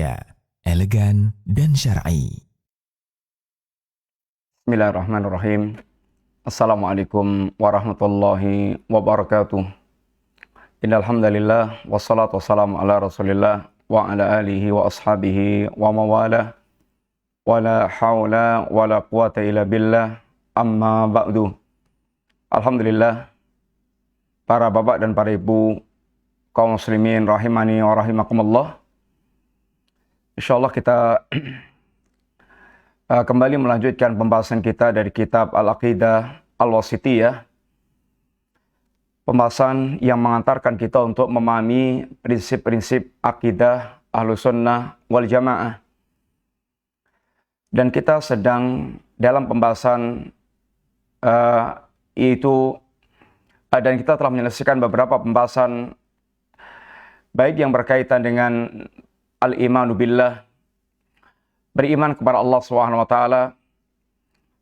mulia, elegan, dan syar'i. Bismillahirrahmanirrahim. Assalamualaikum warahmatullahi wabarakatuh. Innal hamdalillah wassalatu wassalamu ala Rasulillah wa ala alihi wa ashabihi wa mawalah. Wala haula wala quwata illa billah. Amma ba'du. Alhamdulillah, para bapak dan para ibu kaum muslimin rahimani wa rahimakumullah. Insyaallah kita kembali melanjutkan pembahasan kita dari kitab Al-Aqidah Al-Wasithiyah. Pembahasan yang mengantarkan kita untuk memahami prinsip-prinsip akidah Ahlussunnah wal Jamaah. Dan kita sedang dalam pembahasan dan kita telah menyelesaikan beberapa pembahasan baik yang berkaitan dengan al-imanu billah, beriman kepada Allah Subhanahu wa taala,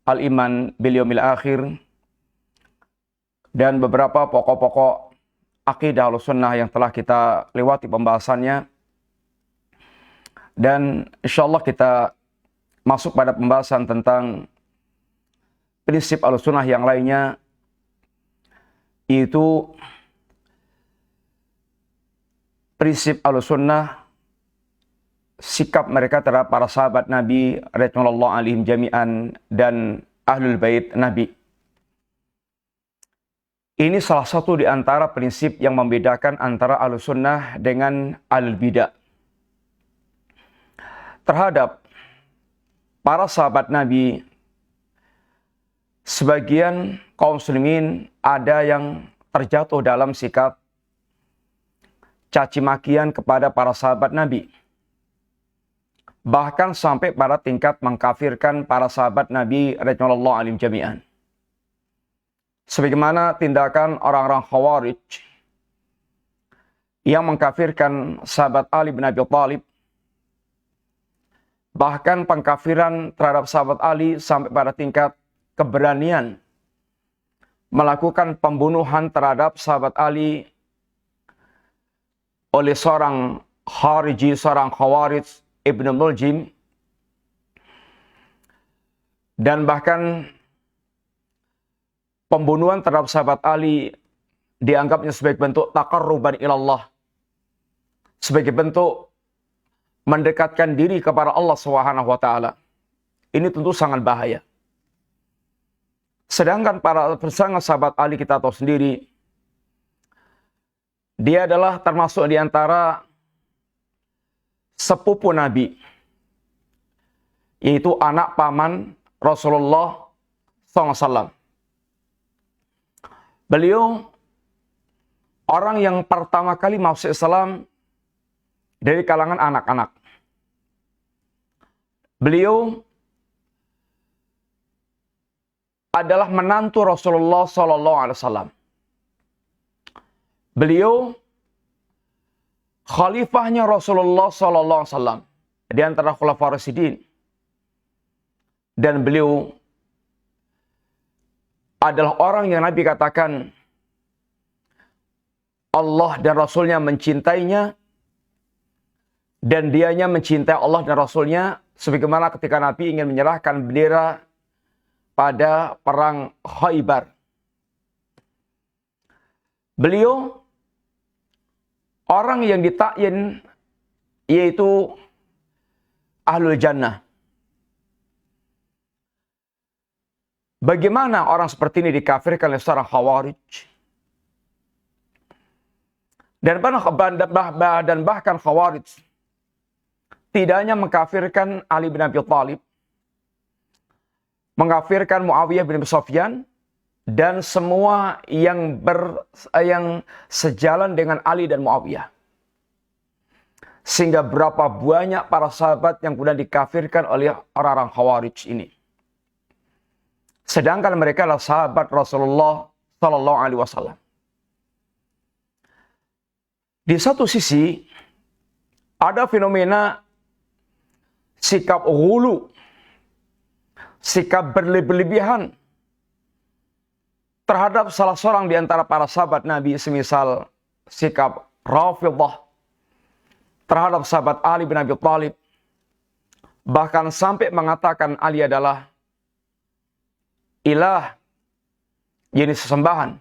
al-iman bil yaumil akhir, dan beberapa pokok-pokok akidah Ahlussunnah yang telah kita lewati pembahasannya. Dan insyaallah kita masuk pada pembahasan tentang prinsip Ahlussunnah yang lainnya, yaitu prinsip Ahlussunnah, sikap mereka terhadap para sahabat Nabi radhiyallahu alaihim jami'an dan ahlul bait Nabi. Ini salah satu di antara prinsip yang membedakan antara Ahlussunnah dengan ahlul bidah. Terhadap para sahabat Nabi, sebagian kaum muslimin ada yang terjatuh dalam sikap caci makian kepada para sahabat Nabi. Bahkan sampai pada tingkat mengkafirkan para sahabat Nabi radhiyallahu alaihim jami'an. Sebagaimana tindakan orang-orang Khawarij yang mengkafirkan sahabat Ali bin Abi Thalib. Bahkan pengkafiran terhadap sahabat Ali sampai pada tingkat keberanian melakukan pembunuhan terhadap sahabat Ali oleh seorang Khariji, seorang Khawarij, Ibnu Muljim, dan bahkan pembunuhan terhadap sahabat Ali dianggapnya sebagai bentuk taqarruban ilallah, sebagai bentuk mendekatkan diri kepada Allah Subhanahu wa taala. Ini tentu sangat bahaya. Sedangkan para sahabat Ali kita tahu sendiri, dia adalah termasuk di antara sepupu Nabi, yaitu anak paman Rasulullah SAW. Beliau orang yang pertama kali masuk Islam dari kalangan anak-anak. Beliau adalah menantu Rasulullah SAW. Beliau khalifahnya Rasulullah SAW di antara khulafaur rasyidin, dan beliau adalah orang yang Nabi katakan Allah dan Rasulnya mencintainya, dan dianya mencintai Allah dan Rasulnya, sebagaimana ketika Nabi ingin menyerahkan bendera pada perang Khaybar. Beliau orang yang ditakyin yaitu Ahlul Jannah. Bagaimana orang seperti ini dikafirkan oleh seorang Khawarij? Dan bahkan Khawarij tidak hanya mengkafirkan Ali bin Abi Thalib, mengkafirkan Muawiyah bin Abi Sufyan, dan semua yang sejalan dengan Ali dan Muawiyah. Sehingga berapa banyak para sahabat yang kemudian dikafirkan oleh orang-orang Khawarij ini. Sedangkan mereka adalah sahabat Rasulullah Sallallahu Alaihi Wasallam. Di satu sisi ada fenomena sikap ghulu, sikap berlebihan terhadap salah seorang di antara para sahabat Nabi, semisal sikap Rafidhah, terhadap sahabat Ali bin Abi Thalib. Bahkan sampai mengatakan Ali adalah ilah, jenis sesembahan.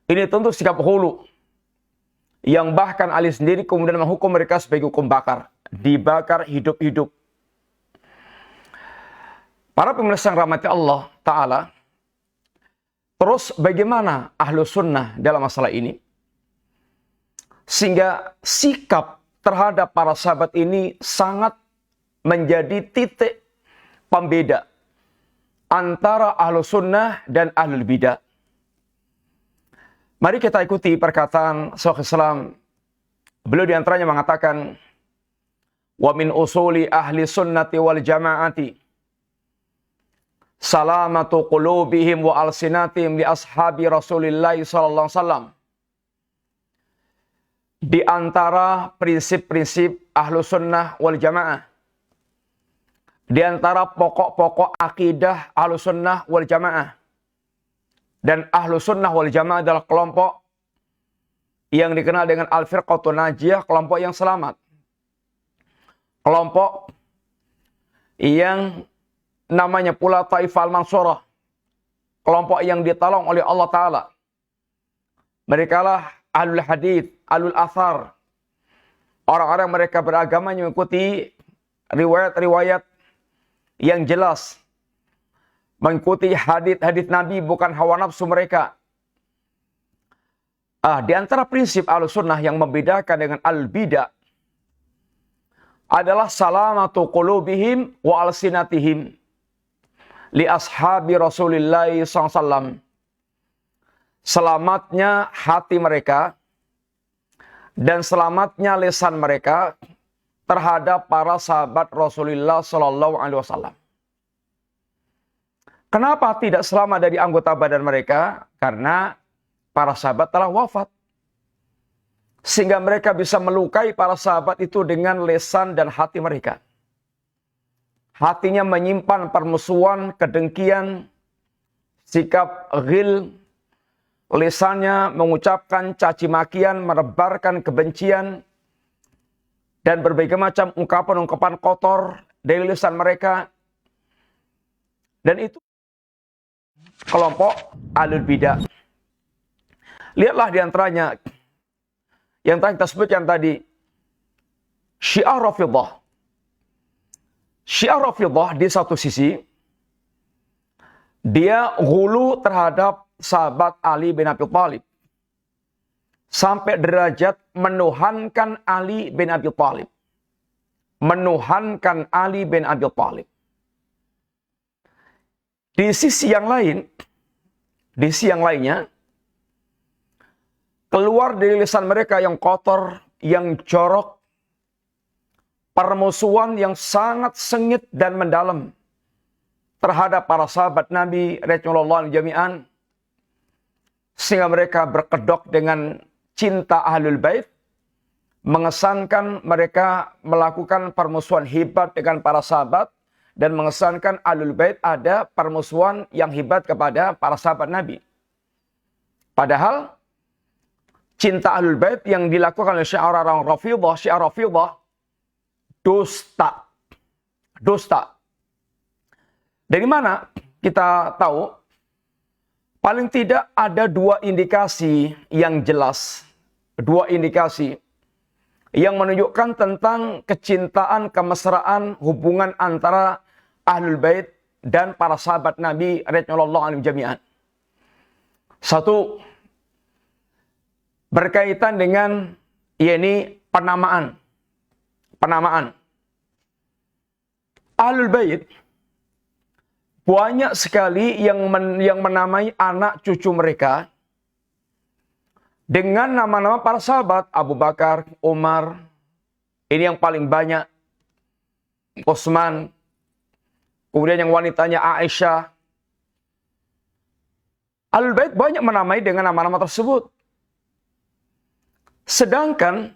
Ini tentu sikap hulu, yang bahkan Ali sendiri kemudian menghukum mereka sebagai hukum bakar. Dibakar hidup-hidup. Para pemirsa yang rahmati Allah Ta'ala, terus bagaimana ahlu sunnah dalam masalah ini? Sehingga sikap terhadap para sahabat ini sangat menjadi titik pembeda antara ahlu sunnah dan ahlul bidah. Mari kita ikuti perkataan Syekhul Islam. Beliau diantaranya mengatakan, wa min usuli ahli sunnati wal jama'ati salamatu qulubihim wa alsinatihim li ashabi Rasulillah sallallahu alaihi wasallam. Di antara prinsip-prinsip ahlu sunnah wal jamaah, di antara pokok-pokok akidah ahlu sunnah wal jamaah, dan ahlu sunnah wal jamaah adalah kelompok yang dikenal dengan al-firqatun najiyah, kelompok yang selamat. Kelompok yang namanya pula Taifah al-Mansurah, kelompok yang ditolong oleh Allah Ta'ala. Mereka lah ahlul hadith, ahlul athar, orang-orang mereka beragama yang mengikuti riwayat-riwayat yang jelas, mengikuti hadith-hadith Nabi, bukan hawa nafsu mereka. Di antara prinsip Ahlussunnah yang membedakan dengan al-bidah adalah salamatu qulubihim wa alsinatihim li ashabi Rasulillah SAW. Selamatnya hati mereka dan selamatnya lisan mereka terhadap para sahabat Rasulullah SAW. Kenapa tidak selamat dari anggota badan mereka? Karena para sahabat telah wafat. Sehingga mereka bisa melukai para sahabat itu dengan lisan dan hati mereka. Hatinya menyimpan permusuhan, kedengkian, sikap ghil. Lisannya mengucapkan caci makian, menebarkan kebencian, dan berbagai macam ungkapan-ungkapan kotor dari lisan mereka. Dan itu kelompok ahlul bidah. Lihatlah diantaranya yang telah kita sebutkan tadi, Syiah Rafidhah. Syiah Rafidhah di satu sisi, dia ghulu terhadap sahabat Ali bin Abi Thalib. Sampai derajat menuhankan Ali bin Abi Thalib. Menuhankan Ali bin Abi Thalib. Di sisi yang lain, di sisi yang lainnya, keluar dari lisan mereka yang kotor, yang jorok, permusuhan yang sangat sengit dan mendalam terhadap para sahabat Nabi radhiyallahu jami'an, sehingga mereka berkedok dengan cinta ahlul bait, mengesankan mereka melakukan permusuhan hebat dengan para sahabat, dan mengesankan ahlul bait ada permusuhan yang hebat kepada para sahabat Nabi. Padahal cinta ahlul bait yang dilakukan oleh Syiah Rafidhah, dusta. Dusta. Dari mana kita tahu? Paling tidak ada dua indikasi yang jelas. Dua indikasi yang menunjukkan tentang kecintaan, kemesraan, hubungan antara ahlul bait dan para sahabat Nabi radhiyallahu anhum jami'an. Satu, berkaitan dengan penamaan. Penamaan. Ahlul bait banyak sekali yang menamai anak cucu mereka dengan nama-nama para sahabat. Abu Bakar, Umar, ini yang paling banyak. Utsman, kemudian yang wanitanya Aisyah. Ahlul bait banyak menamai dengan nama-nama tersebut. Sedangkan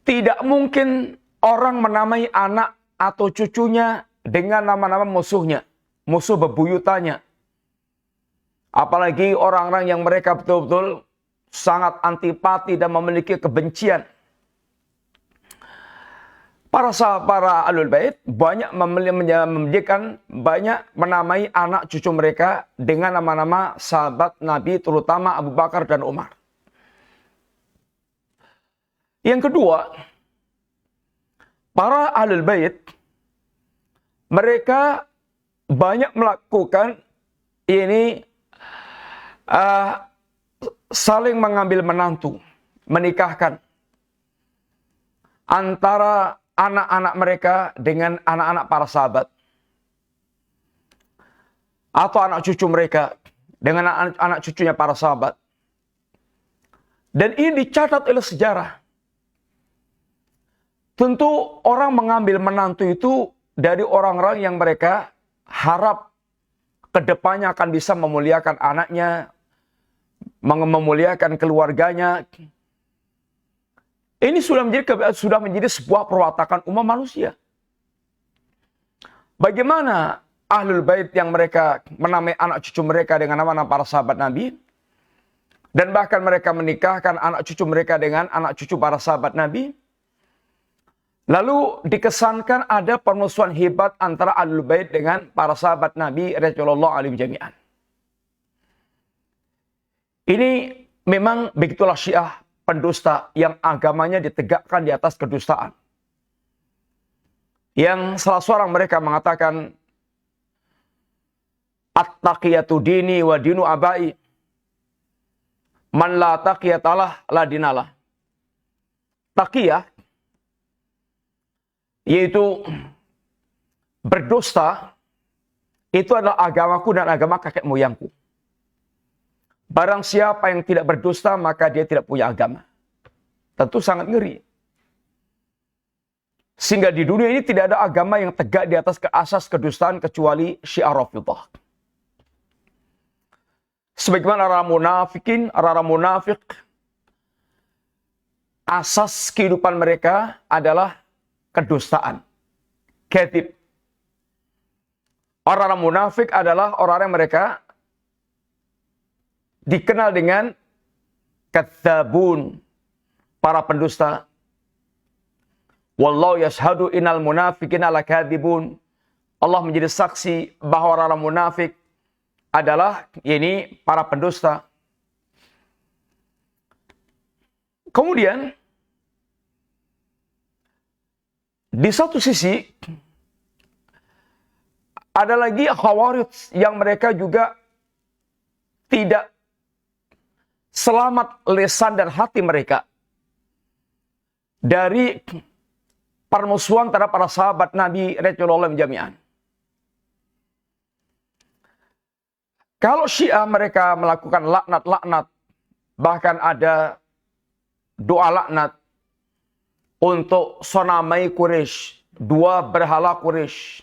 tidak mungkin orang menamai anak atau cucunya dengan nama-nama musuhnya, musuh bebuyutannya. Apalagi orang-orang yang mereka betul-betul sangat antipati dan memiliki kebencian. Para Ahlul Bait banyak menjadikan, banyak menamai anak cucu mereka dengan nama-nama sahabat Nabi, terutama Abu Bakar dan Umar. Yang kedua, para Ahlul Bait mereka banyak melakukan ini saling mengambil menantu, menikahkan antara anak-anak mereka dengan anak-anak para sahabat, atau anak cucu mereka dengan anak cucunya para sahabat. Dan ini dicatat oleh sejarah. Tentu orang mengambil menantu itu dari orang-orang yang mereka harap kedepannya akan bisa memuliakan anaknya, memuliakan keluarganya. Ini sudah menjadi sebuah perwatakan umat manusia. Bagaimana Ahlul Bait yang mereka menamai anak cucu mereka dengan nama-nama para sahabat Nabi, dan bahkan mereka menikahkan anak cucu mereka dengan anak cucu para sahabat Nabi, lalu dikesankan ada permusuhan hebat antara Ahlul Bait dengan para sahabat Nabi radhiyallahu anhum jami'an. Ini memang begitulah Syiah, pendusta yang agamanya ditegakkan di atas kedustaan. Yang salah seorang mereka mengatakan, at-taqiyatu dini wa dinu abai. Man la taqiyatalah la dinalah. Taqiyah yaitu berdusta, itu adalah agamaku dan agama kakek moyangku. Barang siapa yang tidak berdusta, maka dia tidak punya agama. Tentu sangat ngeri. Sehingga di dunia ini tidak ada agama yang tegak di atas asas kedustaan kecuali Syiah Rafidhah. Sebagaimana orang munafik, asas kehidupan mereka adalah kedustaan, kadzib. Orang-orang munafik adalah orang yang mereka dikenal dengan kadzabun, para pendusta. Wallahu yashhadu innal munafiqina lakadzibun. Allah menjadi saksi bahwa orang munafik adalah ini para pendusta. Kemudian di satu sisi ada lagi Khawarij yang mereka juga tidak selamat lisan dan hati mereka dari permusuhan terhadap para sahabat Nabi radhiyallahu anhum jami'an. Kalau Syiah mereka melakukan laknat-laknat, bahkan ada doa laknat untuk sonamai Quraisy, dua berhala Quraisy.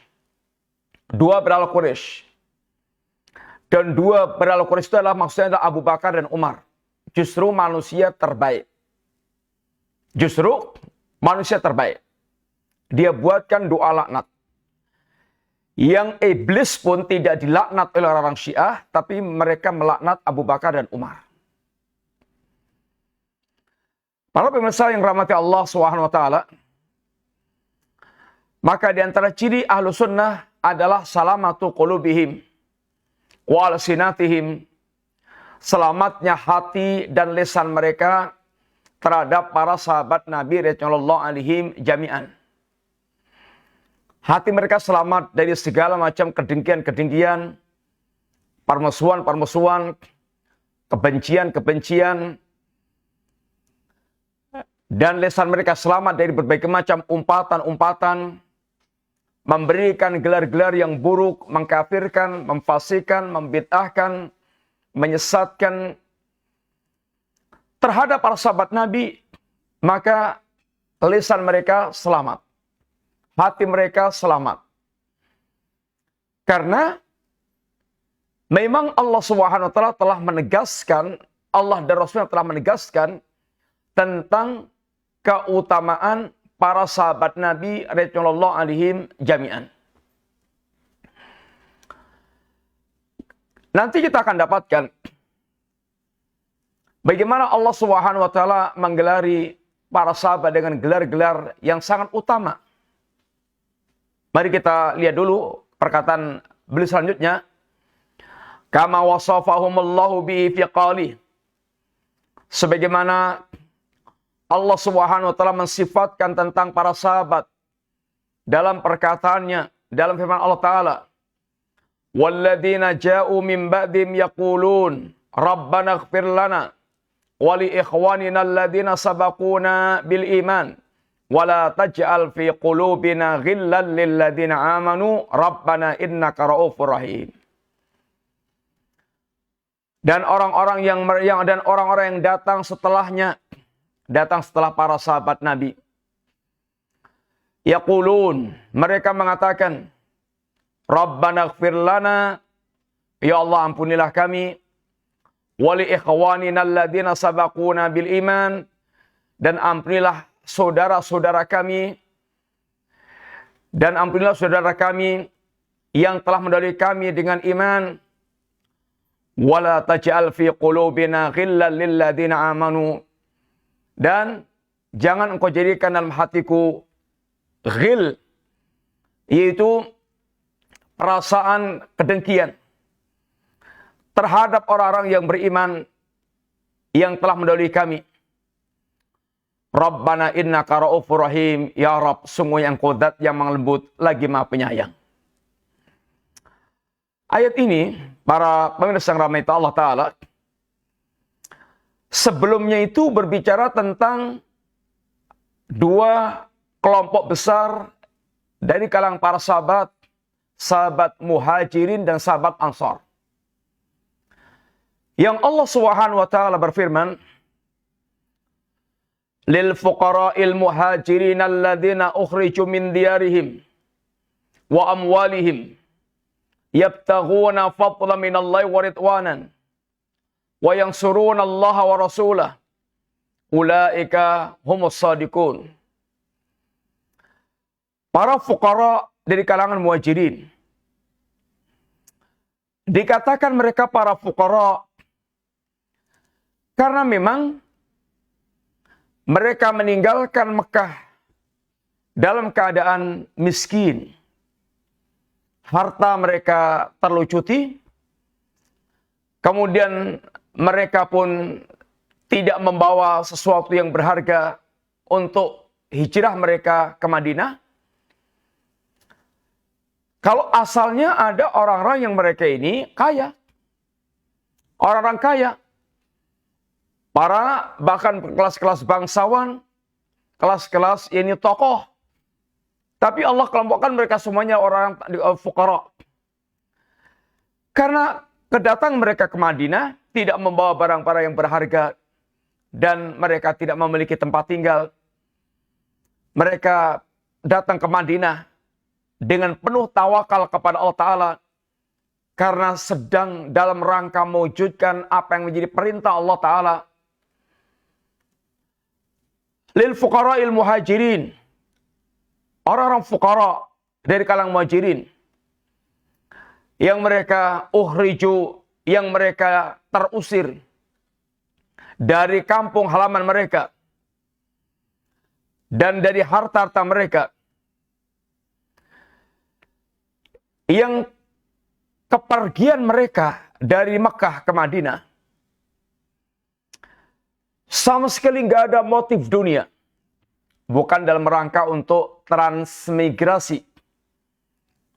Dan dua berhala Quraisy itu adalah maksudnya adalah Abu Bakar dan Umar. Justru manusia terbaik. Dia buatkan doa laknat. Yang iblis pun tidak dilaknat oleh orang Syiah, tapi mereka melaknat Abu Bakar dan Umar. Para pemirsa yang rahmati Allah SWT, maka di antara ciri ahlu sunnah adalah salamatu qulubihim wa alsinatihim, selamatnya hati dan lisan mereka terhadap para sahabat Nabi radhiyallahu anhum jami'an. Hati mereka selamat dari segala macam kedengkian-kedengkian, permusuhan-permusuhan, kebencian-kebencian, dan lisan mereka selamat dari berbagai macam umpatan-umpatan, memberikan gelar-gelar yang buruk, mengkafirkan, memfasikan, membid'ahkan, menyesatkan terhadap para sahabat Nabi, maka lisan mereka selamat. Hati mereka selamat. Karena memang Allah SWT telah menegaskan, Allah dan Rasulnya telah menegaskan tentang keutamaan para sahabat Nabi radhiyallahu anhum jami'an. Nanti kita akan dapatkan Bagaimana Allah Subhanahu wa taala menggelari para sahabat dengan gelar-gelar yang sangat utama. Mari kita lihat dulu perkataan beliau selanjutnya. Kama wasafahumullahu bihi fi qali. Sebagaimana Allah Subhanahu wa taala mensifatkan tentang para sahabat dalam perkataannya, dalam firman Allah taala, walladzina ja'u min ba'dim yaqulun rabbana ighfir lana wa li ikhwanina alladzina sabaquna bil iman wa la taj'al fi qulubina ghillan lil ladzina amanu rabbana innaka ra'ufur rahim. Dan orang-orang yang datang setelahnya, datang setelah para sahabat Nabi, yaqulun, mereka mengatakan, Rabbana ighfir lana, ya Allah ampunilah kami, wali ikhwanina alladzina sabaquna bil iman, dan ampunilah saudara-saudara kami, yang telah mendahului kami dengan iman, wala taj'al fi qulubina ghillan lil ladzina amanu, dan jangan engkau jadikan dalam hatiku ghil, yaitu perasaan kedengkian terhadap orang-orang yang beriman yang telah mendahului kami. Rabbana innaka ra'ufur rahim, ya Rabb, sungguh yang Engkau zat yang lembut lagi Maha Penyayang. Ayat ini, para pemirsa yang rahmati Allah Ta'ala, sebelumnya itu berbicara tentang dua kelompok besar dari kalangan para sahabat, sahabat Muhajirin dan sahabat Ansar. Yang Allah Subhanahu wa taala berfirman, lil fuqara'il muhajirin alladzina ukhriju min diyarihim wa amwalihim yabtaghuna fadlan minallahi wa ridwanan wa yansuruna Allah wa rasulahu ulaika humus shadiqun. Para fuqara dari kalangan muhajirin, dikatakan mereka para fuqara karena memang mereka meninggalkan Mekah dalam keadaan miskin. Harta mereka terlucuti. Kemudian mereka pun tidak membawa sesuatu yang berharga untuk hijrah mereka ke Madinah. Kalau asalnya ada orang-orang yang mereka ini kaya. Orang-orang kaya. Bahkan kelas-kelas bangsawan, kelas-kelas ini tokoh. Tapi Allah kelompokkan mereka semuanya orang fuqara. Karena kedatangan mereka ke Madinah tidak membawa barang-barang yang berharga dan mereka tidak memiliki tempat tinggal. Mereka datang ke Madinah dengan penuh tawakal kepada Allah Ta'ala karena sedang dalam rangka mewujudkan apa yang menjadi perintah Allah Ta'ala. Lil fuqara'il muhajirin, orang-orang fuqara dari kalangan muhajirin yang mereka ukhriju, yang mereka terusir dari kampung halaman mereka dan dari harta-harta mereka, yang kepergian mereka dari Mekah ke Madinah sama sekali nggak ada motif dunia. Bukan dalam rangka untuk transmigrasi.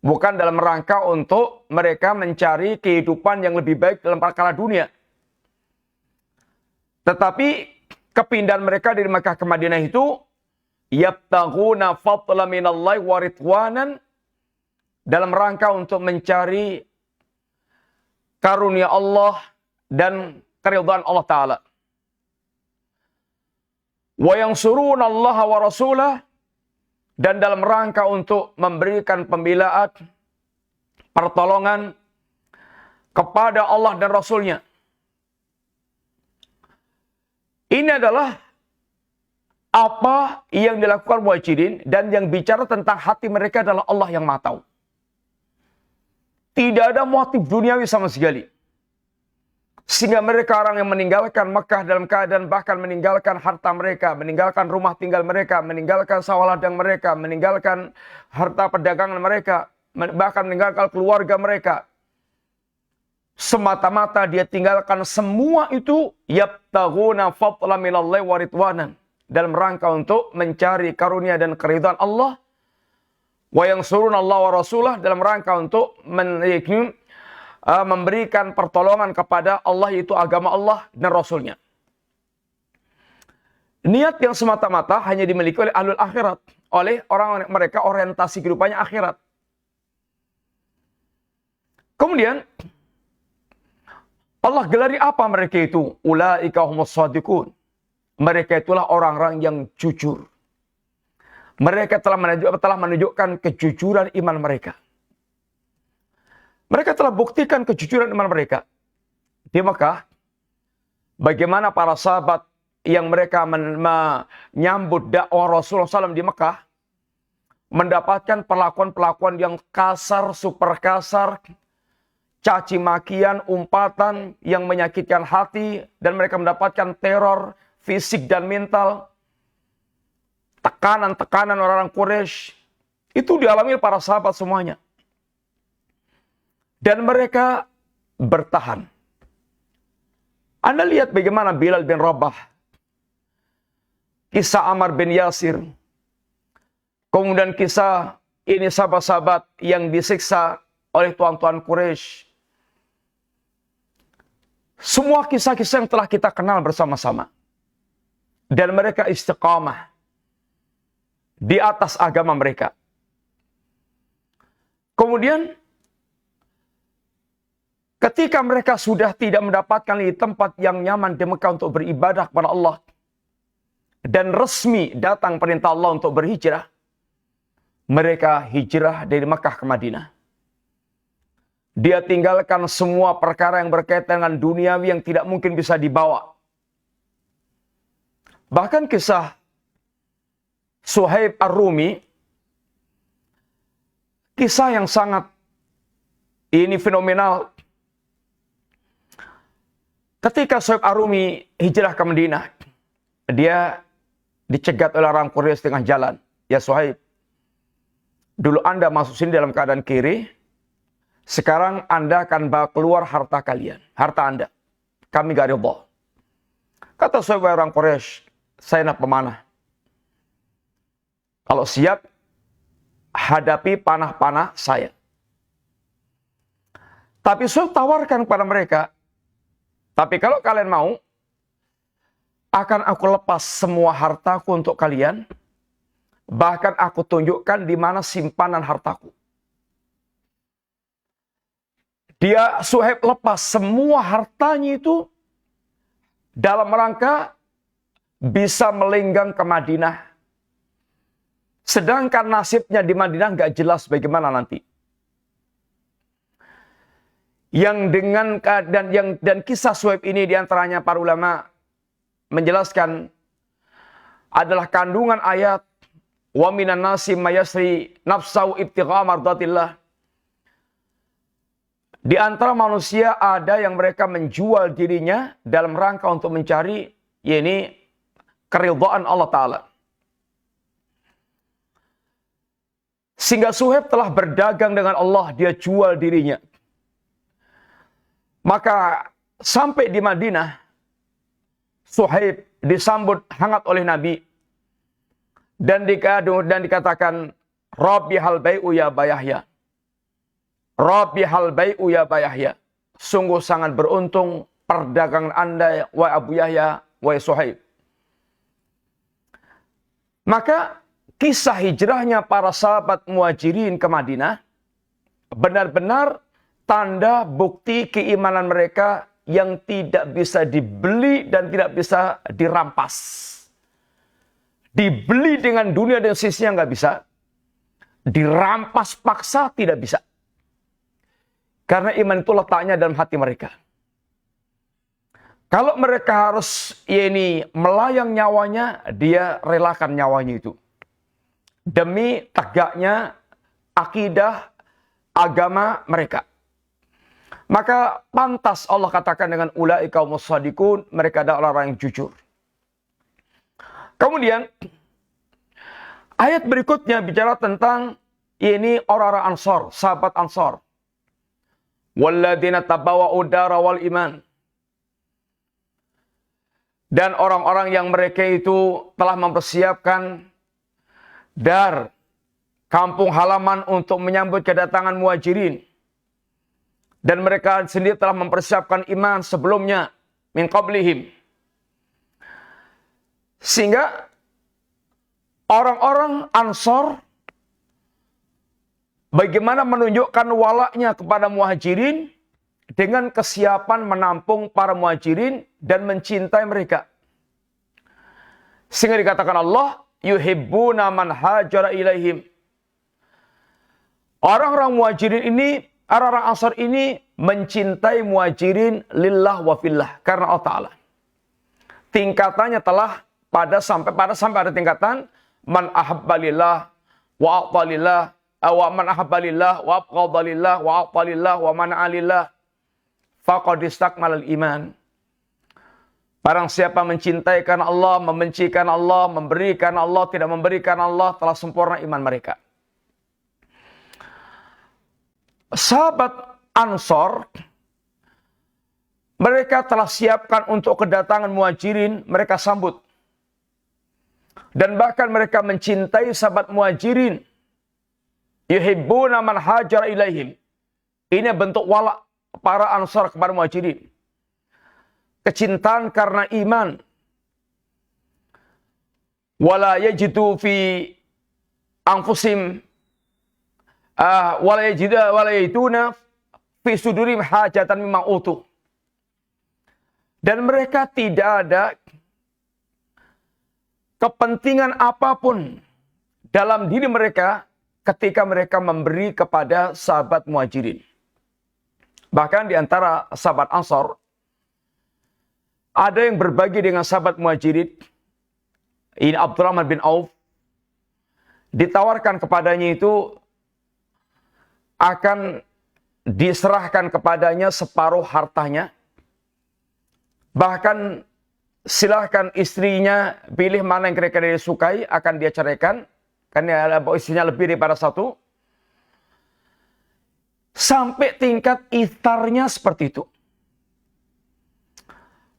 Bukan dalam rangka untuk mereka mencari kehidupan yang lebih baik dalam perkara dunia. Tetapi kepindahan mereka dari Mekah ke Madinah itu yabtaghuna fadlan minallahi wa ridwanan, dalam rangka untuk mencari karunia Allah dan keridhaan Allah Ta'ala. Wa yansuruna Allah wa rasulah, dan dalam rangka untuk memberikan pembelaan, pertolongan kepada Allah dan Rasulnya. Ini adalah apa yang dilakukan muhajirin, dan yang bicara tentang hati mereka adalah Allah yang Maha Tahu. Tidak ada motif duniawi sama sekali. Sehingga mereka orang yang meninggalkan Mekah dalam keadaan bahkan meninggalkan harta mereka, meninggalkan rumah tinggal mereka, meninggalkan sawah ladang mereka, meninggalkan harta perdagangan mereka, bahkan meninggalkan keluarga mereka. Semata-mata dia tinggalkan semua itu yabtaghuna fadlan minallahi wa ridwanan, dalam rangka untuk mencari karunia dan keridhaan Allah, wa yansuruna Allah wa rasulah, dalam rangka untuk memberikan pertolongan kepada Allah, yaitu agama Allah dan Rasulnya. Niat yang semata-mata hanya dimiliki oleh ahlul akhirat, oleh orang mereka orientasi kehidupannya akhirat. Kemudian Allah gelari apa mereka itu? Ulaika humus shadiqun. Mereka itulah orang-orang yang jujur. Mereka telah menunjukkan kejujuran iman mereka. Mereka telah buktikan kejujuran iman mereka di Mekah. Bagaimana para sahabat yang mereka menyambut dakwah Rasulullah SAW di Mekah mendapatkan perlakuan-perlakuan yang kasar, super kasar, caci makian, umpatan yang menyakitkan hati, dan mereka mendapatkan teror fisik dan mental, tekanan-tekanan orang-orang Quraisy. Itu dialami para sahabat semuanya. Dan mereka bertahan. Anda lihat bagaimana Bilal bin Rabah, kisah Ammar bin Yasir, kemudian kisah ini sahabat-sahabat yang disiksa oleh tuan-tuan Quraisy. Semua kisah-kisah yang telah kita kenal bersama-sama. Dan mereka istiqamah di atas agama mereka. Kemudian ketika mereka sudah tidak mendapatkan lagi tempat yang nyaman di Mekah untuk beribadah kepada Allah, dan resmi datang perintah Allah untuk berhijrah, mereka hijrah dari Mekah ke Madinah. Dia tinggalkan semua perkara yang berkaitan dengan duniawi yang tidak mungkin bisa dibawa. Bahkan kisah Suhaib Ar-Rumi, kisah yang sangat ini fenomenal. Ketika Suhaib Ar-Rumi hijrah ke Madinah, dia dicegat oleh orang Quraisy dengan jalan. Ya Suhaib, dulu Anda masuk sini dalam keadaan kiri, sekarang Anda akan bawa keluar harta kalian, harta Anda. Kami gak ridha. Kata Suhaib orang Quraisy, saya nak pemanah. Kalau siap, hadapi panah-panah saya. Tapi Suhaib tawarkan kepada mereka, tapi kalau kalian mau, akan aku lepas semua hartaku untuk kalian, bahkan aku tunjukkan di mana simpanan hartaku. Dia Suhaib lepas semua hartanya itu dalam rangka bisa melenggang ke Madinah. Sedangkan nasibnya di Madinah nggak jelas bagaimana nanti. Dan kisah Suhaib ini diantaranya para ulama menjelaskan adalah kandungan ayat wa minan nasi mayasri nafsau ibtigha mardatillah. Di antara manusia ada yang mereka menjual dirinya dalam rangka untuk mencari keridhaan Allah Ta'ala. Sehingga Suhaib telah berdagang dengan Allah, dia jual dirinya. Maka sampai di Madinah, Suhaib disambut hangat oleh Nabi. Dan dikatakan, Rabbi hal bai'u ya Bayahya. Rabbi hal bai'u ya Bayahya. Sungguh sangat beruntung perdagangan Anda, wa Abu Yahya, wa Suhaib. Maka kisah hijrahnya para sahabat Muhajirin ke Madinah benar-benar tanda bukti keimanan mereka yang tidak bisa dibeli dan tidak bisa dirampas. Dibeli dengan dunia dan sisinya nggak bisa. Dirampas paksa tidak bisa. Karena iman itu letaknya dalam hati mereka. Kalau mereka harus melayang nyawanya, dia relakan nyawanya itu. Demi tegaknya akidah agama mereka. Maka pantas Allah katakan dengan ulaika humus shadiqun, mereka adalah orang yang jujur. Kemudian ayat berikutnya bicara tentang ini orang-orang Ansor, sahabat Ansor. Walladzina tabawwa'u dara wal iman. Dan orang-orang yang mereka itu telah mempersiapkan dar, kampung halaman untuk menyambut kedatangan muhajirin. Dan mereka sendiri telah mempersiapkan iman sebelumnya, min qablihim. Sehingga orang-orang Ansor bagaimana menunjukkan walaknya kepada muhajirin dengan kesiapan menampung para muhajirin dan mencintai mereka. Sehingga dikatakan Allah, yuhibbuna man hajara ilaihim. Orang-orang muhajirin ini, orang-orang Ansar ini mencintai muhajirin lillah wa fillah, karena Allah Ta'ala. Tingkatannya telah sampai ada tingkatan man ahabba lillah wa a'ta lillah, wa man ahabba lillah wa abghadha lillah wa a'ta lillah wa mana'a lillah faqad istakmalal iman. Barang siapa mencintai karena Allah, membenci karena Allah, memberi karena Allah, tidak memberi karena Allah, telah sempurna iman mereka. Sahabat Ansor, mereka telah siapkan untuk kedatangan muhajirin, mereka sambut. Dan bahkan mereka mencintai sahabat muhajirin. Yuhibbuna man hajara ilaihim. Ini bentuk walak para Ansar kepada muhajirin. Kecintaan karena iman. Wala yajidu fi anfusim wala yajiduna fi sudurim hajatan mimma utu. Dan mereka tidak ada kepentingan apapun dalam diri mereka ketika mereka memberi kepada sahabat muhajirin. Bahkan di antara sahabat Ansar, ada yang berbagi dengan sahabat muhajirin. Ini Abdurrahman bin Auf. Ditawarkan kepadanya itu akan diserahkan kepadanya separuh hartanya. Bahkan silahkan istrinya pilih mana yang kira-kira dia sukai, akan dia ceraikan. Karena istrinya lebih daripada satu. Sampai tingkat iftarnya seperti itu.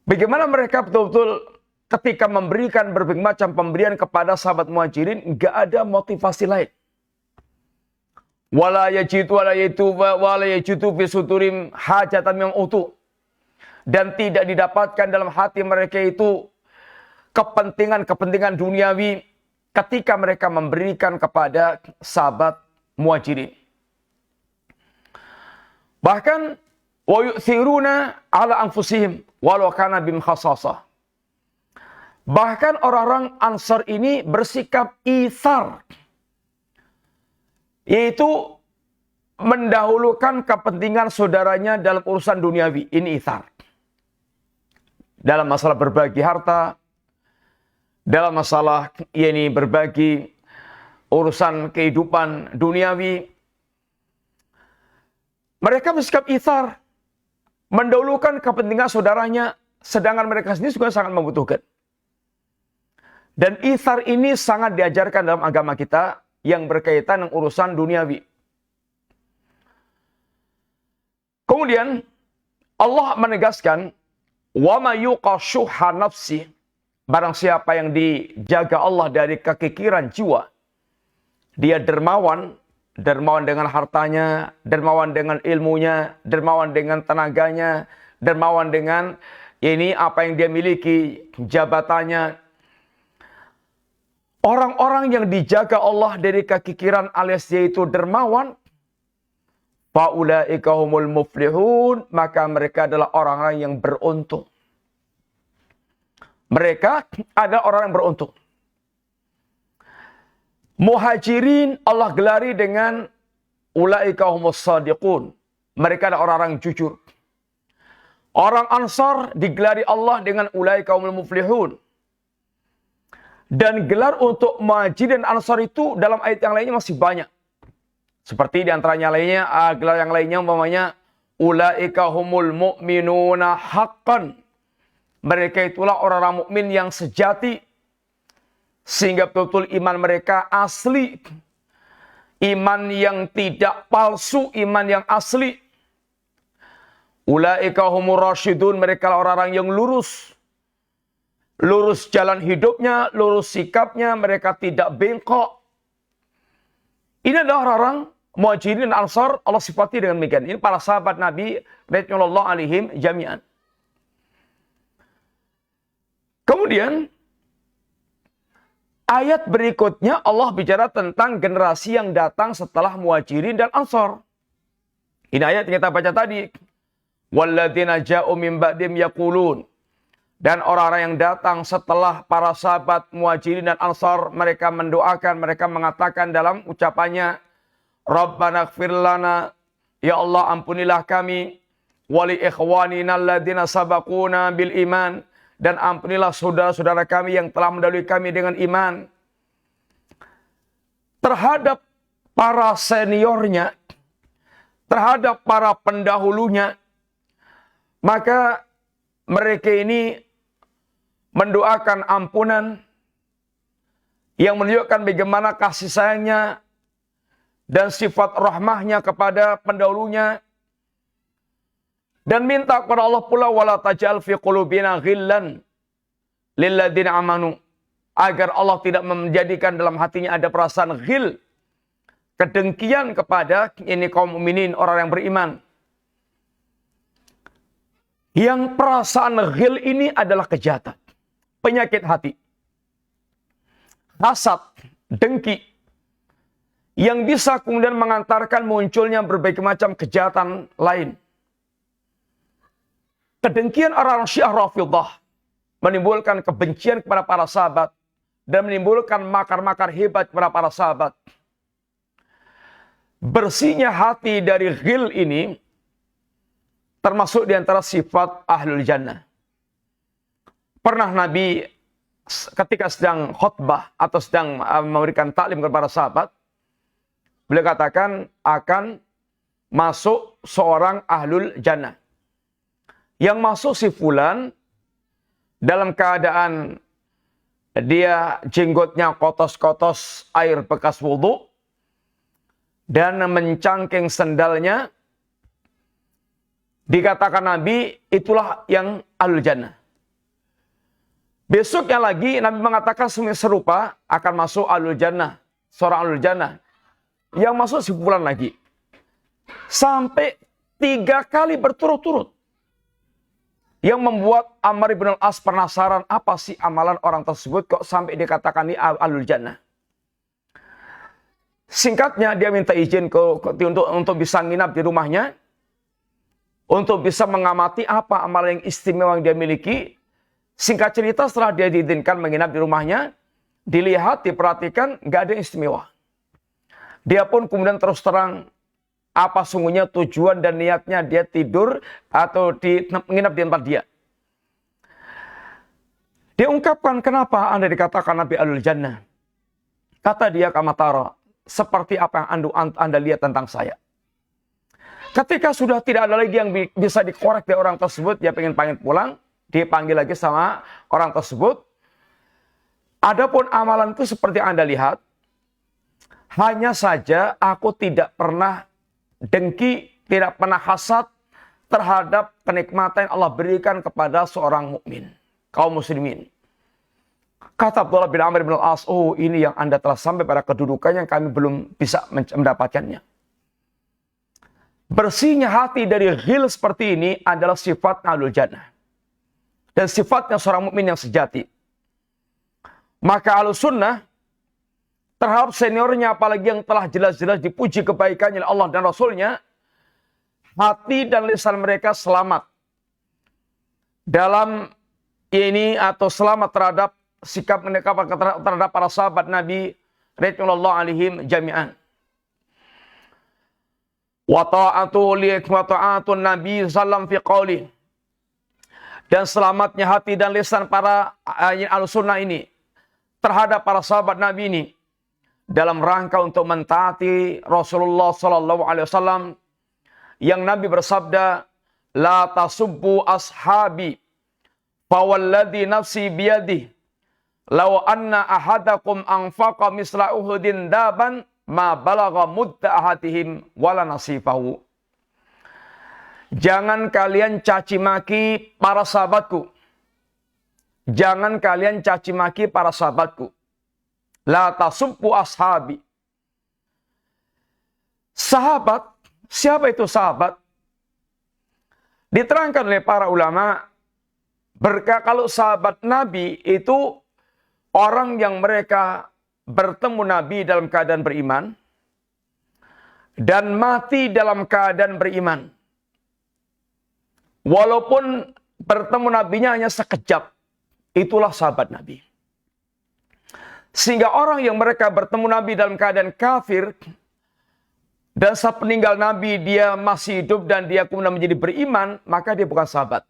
Bagaimana mereka betul-betul ketika memberikan berbagai macam pemberian kepada sahabat muhajirin, nggak ada motivasi lain. Wala yajidu fi suturim hajatan yang utuh. Dan tidak didapatkan dalam hati mereka itu kepentingan-kepentingan duniawi ketika mereka memberikan kepada sahabat muhajirin. Bahkan wa yu'thiruna ala anfusihim walau kana bim khassasah. Bahkan orang-orang Ansar ini bersikap itsar, yaitu mendahulukan kepentingan saudaranya dalam urusan duniawi. Ini itsar. Dalam masalah berbagi harta, dalam masalah ini berbagi urusan kehidupan duniawi, mereka bersikap itsar, mendahulukan kepentingan saudaranya, sedangkan mereka sendiri juga sangat membutuhkan. Dan itsar ini sangat diajarkan dalam agama kita yang berkaitan dengan urusan duniawi. Kemudian Allah menegaskan, wa may yuqashuha nafsi, barang siapa yang dijaga Allah dari kekikiran jiwa, dia dermawan dengan hartanya, dermawan dengan ilmunya, dermawan dengan tenaganya, dermawan dengan ini apa yang dia miliki, jabatannya. Orang-orang yang dijaga Allah dari kekikiran alias yaitu dermawan, faulaika humul muflihun, maka mereka adalah orang-orang yang beruntung. Mereka adalah orang yang beruntung. Muhajirin Allah gelari dengan ulaika humus shadiqun. Mereka adalah orang-orang yang jujur. Orang Ansar digelari Allah dengan ulaika humul muflihun. Dan gelar untuk Muhajirin dan Ansar itu dalam ayat yang lainnya masih banyak. Seperti di antaranya lainnya, gelar yang lainnya umpamanya ulaika humul mu'minuna haqqan. Mereka itulah orang-orang mukmin yang sejati, sehingga betul-betul iman mereka asli. Iman yang tidak palsu, iman yang asli. Ulaika humur rasyidun, mereka orang-orang yang lurus. Lurus jalan hidupnya, lurus sikapnya, mereka tidak bengkok. Ini adalah orang-orang Muhajirin dan Ansar, Allah sifati dengan demikian. Ini para sahabat Nabi radhiyallahu alaihim jami'an. Kemudian ayat berikutnya Allah bicara tentang generasi yang datang setelah Muhajirin dan Ansar. Ini ayat yang kita baca tadi. Walladzina ja'u min ba'dim yaqulun. Dan orang-orang yang datang setelah para sahabat Muhajirin dan Ansar, mereka mendoakan, mereka mengatakan dalam ucapannya, Rabbana ighfir lana, ya Allah ampunilah kami, wali ikhwanina alladzina sabaquna bil iman, dan ampunilah saudara-saudara kami yang telah mendahului kami dengan iman. Terhadap para seniornya, terhadap para pendahulunya, maka mereka ini mendoakan ampunan yang menunjukkan bagaimana kasih sayangnya dan sifat rahmahnya kepada pendahulunya, dan minta kepada Allah pula wala taj'al fi qulubina ghillan lil ladzina amanu, agar Allah tidak menjadikan dalam hatinya ada perasaan ghil, kedengkian kepada ini kaum mukminin, orang yang beriman. Yang perasaan ghil ini adalah kejahatan, penyakit hati, hasad, dengki, yang bisa kemudian mengantarkan munculnya berbagai macam kejahatan lain. Kedengkian orang Syiah Rafidhah menimbulkan kebencian kepada para sahabat dan menimbulkan makar-makar hebat kepada para sahabat. Bersihnya hati dari ghil ini termasuk di antara sifat ahlul jannah. Pernah Nabi ketika sedang khutbah atau sedang memberikan taklim kepada para sahabat, beliau katakan akan masuk seorang ahlul jannah. Yang masuk si fulan dalam keadaan dia jenggotnya kotos-kotos air bekas wudhu dan mencangking sendalnya. Dikatakan Nabi, itulah yang ahlul jannah. Besoknya lagi Nabi mengatakan serupa akan masuk ahlul jannah, seorang ahlul jannah. Yang masuk si fulan lagi. Sampai 3 kali berturut-turut. Yang membuat Ammar bin al-As penasaran, apa sih amalan orang tersebut kok sampai dikatakan ini ahlul jannah. Singkatnya dia minta izin untuk bisa nginap di rumahnya. Untuk bisa mengamati apa amalan yang istimewa yang dia miliki. Singkat cerita setelah dia diizinkan menginap di rumahnya, dilihat, diperhatikan, nggak ada yang istimewa. Dia pun kemudian terus terang apa sungguhnya tujuan dan niatnya dia tidur atau menginap di tempat dia. Dia ungkapkan, kenapa Anda dikatakan Nabi Ahlul Jannah? Kata dia, kamatara, seperti apa yang Anda lihat tentang saya. Ketika sudah tidak ada lagi yang bisa dikorek dari orang tersebut, dia pengen pulang, dipanggil lagi sama orang tersebut. Adapun amalanku seperti Anda lihat, hanya saja aku tidak pernah dengki, tidak pernah hasad terhadap kenikmatan yang Allah berikan kepada seorang mukmin, kaum muslimin. Kata Abdullah bin Amr bin al-As, oh ini yang Anda telah sampai pada kedudukan yang kami belum bisa mendapatkannya. Bersihnya hati dari ghil seperti ini adalah sifat ahlul jannah. Dan sifatnya seorang mukmin yang sejati. Maka ahlus sunnah terhadap seniornya, apalagi yang telah jelas-jelas dipuji kebaikannya oleh Allah dan Rasulnya, hati dan lisan mereka selamat dalam ini atau selamat terhadap sikap mereka terhadap para sahabat Nabi radhiyallahu alaihim jami'an. Wa ta'atun Nabi sallam fi qauli, dan selamatnya hati dan lisan para al-sunnah ini terhadap para sahabat Nabi ini dalam rangka untuk mentaati Rasulullah sallallahu alaihi wasallam yang Nabi bersabda, la tasubbu ashabi, fawalladhi nafsi biyadih, law anna ahadakum anfaqa misla uhudin daban, ma balagha mudda ahadihim wala nasifahu. Jangan kalian caci maki para sahabatku. Jangan kalian caci maki para sahabatku. La tasubbu ashabi. Sahabat, siapa itu sahabat? Diterangkan oleh para ulama, kalau sahabat Nabi itu orang yang mereka bertemu Nabi dalam keadaan beriman dan mati dalam keadaan beriman. Walaupun bertemu Nabinya hanya sekejap, itulah sahabat Nabi. Sehingga orang yang mereka bertemu Nabi dalam keadaan kafir, dan saat peninggal Nabi dia masih hidup dan dia kemudian menjadi beriman, maka dia bukan sahabat.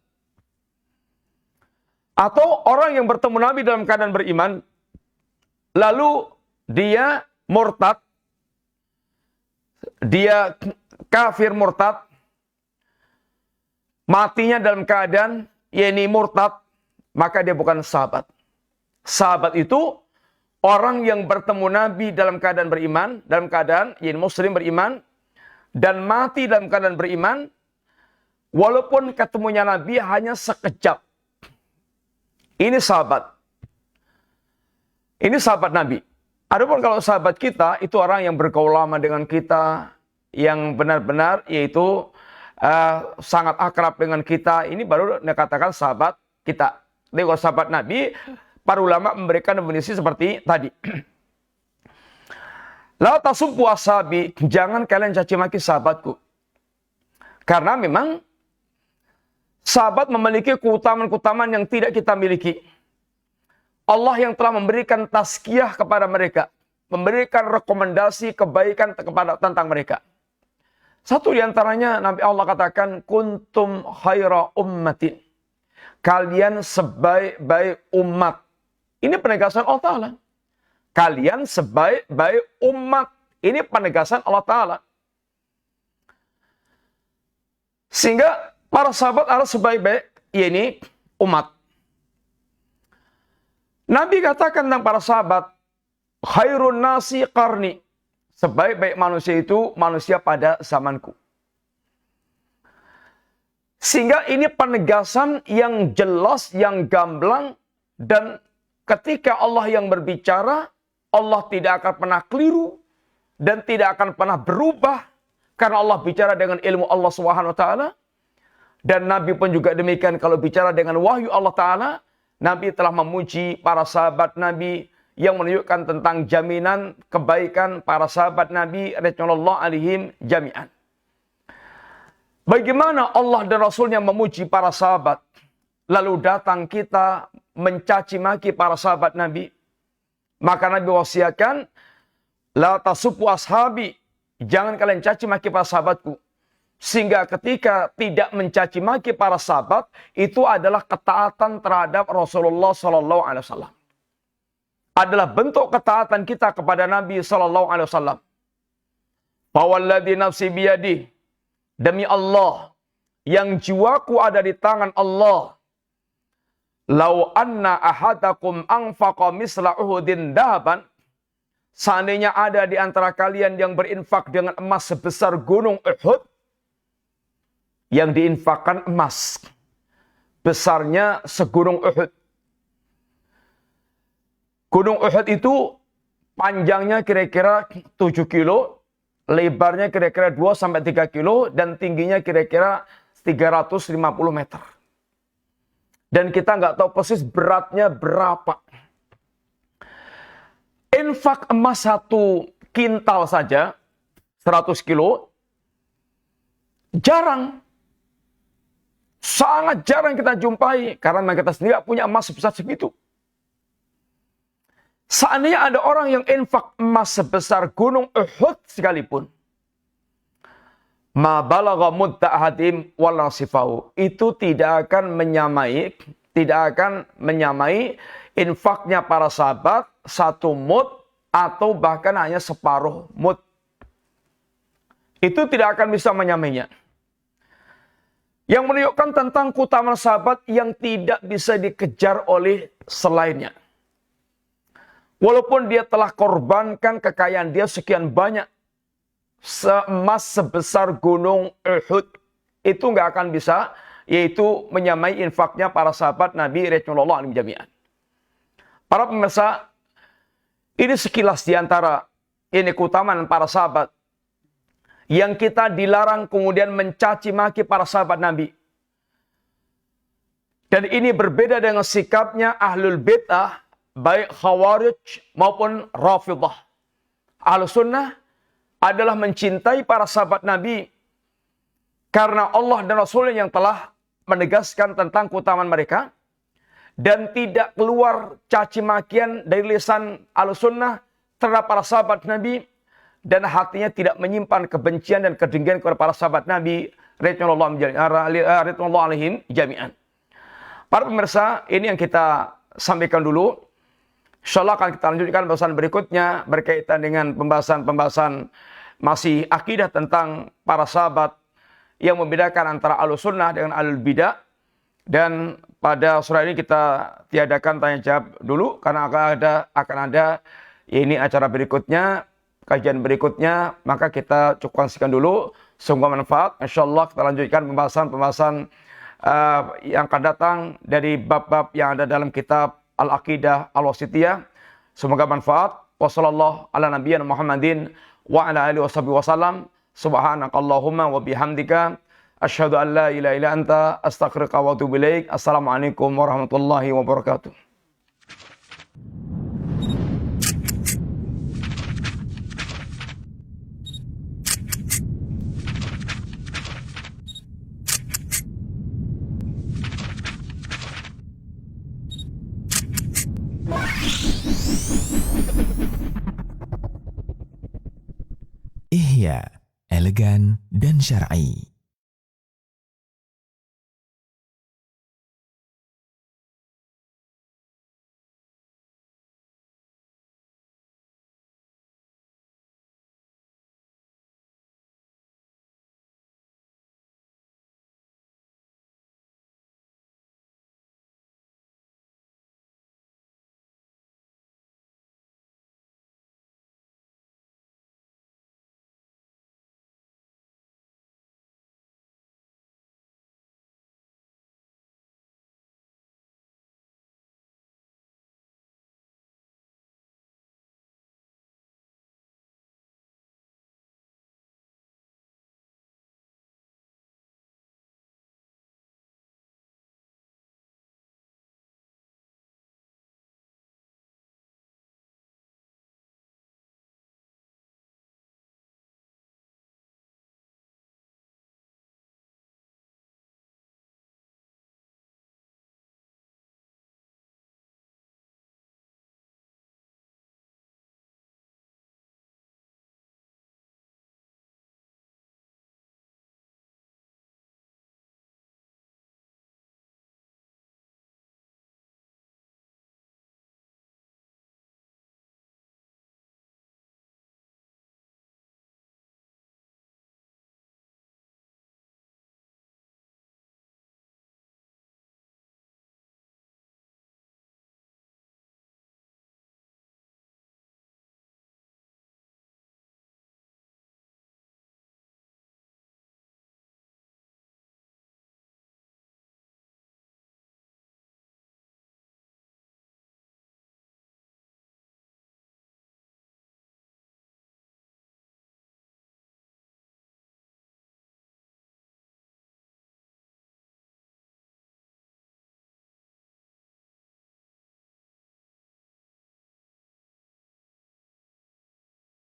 Atau orang yang bertemu Nabi dalam keadaan beriman, lalu dia murtad, dia kafir murtad, matinya dalam keadaan yakni murtad, maka dia bukan sahabat. Sahabat itu orang yang bertemu Nabi dalam keadaan beriman, dalam keadaan yakni muslim beriman, dan mati dalam keadaan beriman, walaupun ketemunya Nabi hanya sekejap. Ini sahabat. Ini sahabat Nabi. Adapun kalau sahabat kita, itu orang yang bergaul lama dengan kita, yang benar-benar yaitu sangat akrab dengan kita. Ini baru dikatakan sahabat kita. Jadi kalau sahabat Nabi, para ulama memberikan definisi seperti tadi. La tasubbu ashabi, jangan kalian caci maki sahabatku. Karena memang sahabat memiliki keutamaan-keutamaan yang tidak kita miliki. Allah yang telah memberikan tazkiyah kepada mereka, memberikan rekomendasi kebaikan tentang mereka. Satu di antaranya Nabi Allah katakan, kuntum khaira ummatin. Kalian sebaik-baik umat. Ini penegasan Allah Ta'ala. Kalian sebaik-baik umat. Ini penegasan Allah Ta'ala. Sehingga para sahabat adalah sebaik-baik, yakni umat. Nabi katakan tentang para sahabat, khairun nasi qarni. Sebaik-baik manusia itu manusia pada zamanku. Sehingga ini penegasan yang jelas, yang gamblang, dan ketika Allah yang berbicara, Allah tidak akan pernah keliru dan tidak akan pernah berubah karena Allah bicara dengan ilmu Allah Subhanahu wa taala. Dan Nabi pun juga demikian, kalau bicara dengan wahyu Allah Ta'ala, Nabi telah memuji para sahabat Nabi yang menunjukkan tentang jaminan kebaikan para sahabat Nabi radhiyallahu alaihim jami'an. Bagaimana Allah dan Rasulnya memuji para sahabat, lalu datang kita mencaci maki para sahabat Nabi. Maka Nabi wasiatkan, la tasubbu ashabi, jangan kalian caci maki para sahabatku. Sehingga ketika tidak mencaci maki para sahabat, itu adalah ketaatan terhadap Rasulullah Sallallahu Alaihi Wasallam. Adalah bentuk ketaatan kita kepada Nabi Sallallahu Alaihi Wasallam. Fawalladhi nafsi biyadih, demi Allah yang jiwaku ada di tangan Allah. Lau anna ahadakum anfaqa misla uhudin dahaban, seandainya ada di antara kalian yang berinfak dengan emas sebesar gunung Uhud, yang diinfakkan emas besarnya segunung Uhud. Gunung Uhud itu panjangnya kira-kira 7 kilo, lebarnya kira-kira 2-3 kilo, dan tingginya kira-kira 350 meter. Dan kita nggak tahu persis beratnya berapa. Infak emas 1 kintal saja, 100 kilo, jarang. Sangat jarang kita jumpai, karena kita sendiri punya emas sebesar segitu. Seandainya ada orang yang infak emas sebesar gunung Uhud sekalipun, ma balagha mudda ahadim wala sifahu, itu tidak akan menyamai infaknya para sahabat 1 mud atau bahkan hanya separuh mud. Itu tidak akan bisa menyamainya. yang menunjukkan tentang keutamaan sahabat yang tidak bisa dikejar oleh selainnya. Walaupun dia telah korbankan kekayaan dia sekian banyak, emas sebesar gunung Uhud, itu nggak akan bisa, yaitu menyamai infaknya para sahabat Nabi Rasulullah SAW jami'an. Para pemirsa, ini sekilas diantara ini keutamaan para sahabat yang kita dilarang kemudian mencaci maki para sahabat Nabi. Dan ini berbeda dengan sikapnya ahlul bid'ah, baik Khawarij maupun Rafidah. Ahlus sunnah adalah mencintai para sahabat Nabi karena Allah dan Rasulnya yang telah menegaskan tentang keutamaan mereka. Dan tidak keluar caci makian dari lisan Ahlus sunnah terhadap para sahabat Nabi. Dan hatinya tidak menyimpan kebencian dan kedengkian kepada para sahabat Nabi radhiyallahu alaihim jami'an. Para pemirsa, ini yang kita sampaikan dulu. Insyaallah akan kita lanjutkan pembahasan berikutnya berkaitan dengan pembahasan masih akidah tentang para sahabat yang membedakan antara Ahlus sunnah dengan Ahlul bidah. Dan pada sore ini kita tiadakan tanya jawab dulu karena akan ada ini acara berikutnya, kajian berikutnya, maka kita cukupkan dulu. Semoga manfaat. Insyaallah kita lanjutkan pembahasan yang akan datang dari bab-bab yang ada dalam kitab Al-Aqidah Al-Wasithiyah. Semoga manfaat. Wassallallahu ala nabiyyina Muhammadin wa ala alihi wasallam. Subhanakallahumma wa bihamdika asyhadu an la ilaha illa anta astaghfiruka wa atubu ilaik. Assalamualaikum warahmatullahi wabarakatuh. Ihya, elegan dan syar'i.